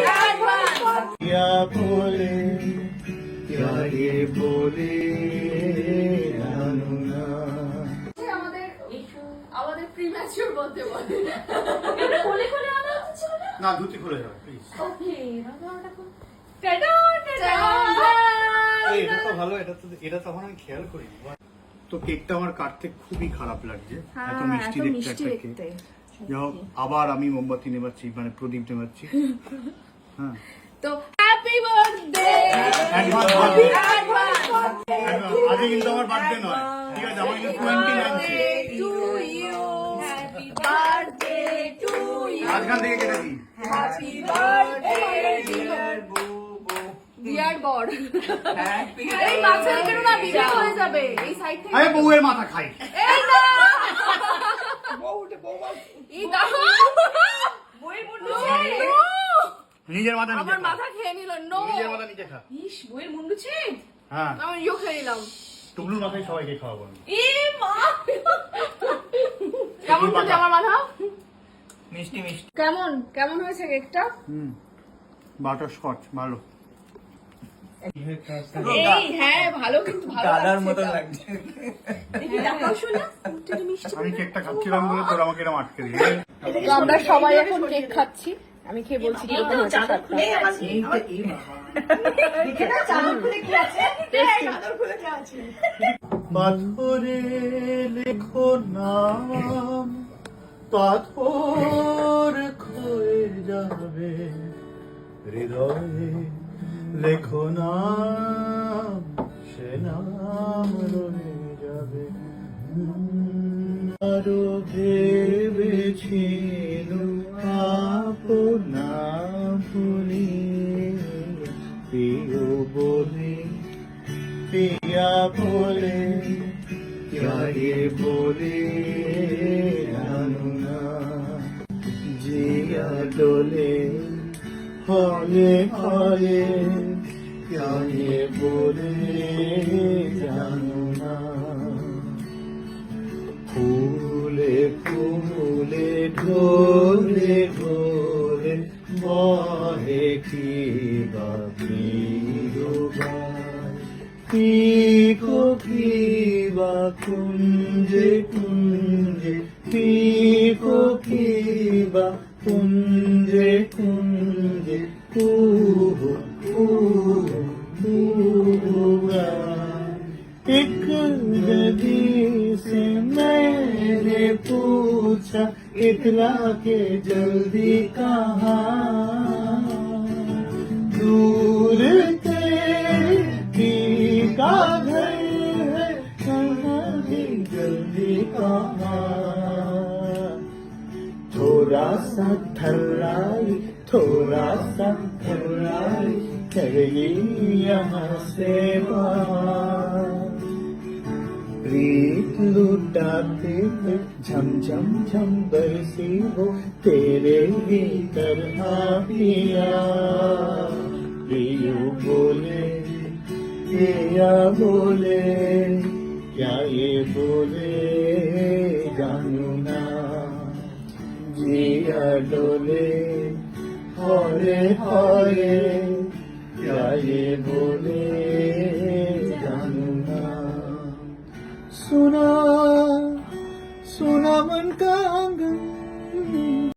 क्या बोले क्या ये बोले আমাদের প্রিম্যাচিউর বলতে বলে এটা কোলে কোলে আনা হচ্ছে না ধুতি খুলে যাবে প্লিজ ওকে এটা তো ভালো এটা তো এখন আমি খেয়াল করি তো কেকটা আমার কাটতে খুবই খারাপ লাগছে এত মিষ্টি দেখতে একটা কেক যাও আবার আমি মোমবাতি নেবাচ্ছি মানে প্রদীপ নেবাচ্ছি হ্যাঁ তো হ্যাপি বার্থডে আজকে কিন্তু আমার বার্থডে নয় ঠিক আছে আমার কিন্তু 29 to you happy birthday to you আজকাল থেকে কেটে দিই হ্যাপি বার্থডে ডিয়ার বড় এই মাছের কেন না বিয়ে হয়ে যাবে এই সাইড থেকে আরে বউয়ের মাথা খাই এই না এই দেখো বউয়ের মুন্ডু নিজের মাথা নিজে আমার মাথা খেয়ে নিল নো নিজের মাথা নিজে খা ইস বউয়ের মুন্ডু ছিট হ্যাঁ আমি ইও খেয়ে নিলাম টুকলুর মাথায় সবাইকে খাওয়াবো এ মা কেমন হয়েছে আমার মাথা মিষ্টি মিষ্টি কেমন কেমন হয়েছে কেকটা বাটার স্কচ ভালো এই হ্যাঁ ভালো কিন্তু ভালো দাদার মতো লাগছে দেখাও শোনা একটু মিষ্টি আমি কেকটা খাচ্ছিলাম বলে তোর আমাকে এরকম আটকে দিলি তো আমরা সবাই এখন কেক খাচ্ছি আমি খেয়ে বলছি কি রকম হয়েছে পাথরে লেখো নাম পাথর ক্ষয়ে যাবে হৃদয়ে লেখো নাম সে নাম রয়ে যাবে আরো ভেবেছিল আপনা ভুলি প্রিয় বলে पिया बोले क्या ये बोले अनुना जिया डोले हौले हौले क्या ये बोले अनुना फूले फूले ढोले ढोले बहे की बाकी पीको पीवा कुंजे कुंजे पीको पीवा कुंजे कुंजे एक नदी से मैंने पूछा इतला के जल्दी कहाँ दूर का घर है कहाँ भी जल्दी कहाँ थोड़ा सा थर्राई चली यहाँ से प्रीत लुटाते झम झम झम बरसी हो तेरे ही तरह पिया प्रियो बोले पिया बोले क्या ये बोले जानू ना जिया डोले हौले हौले क्या ये बोले जानू ना सुना सुना मन का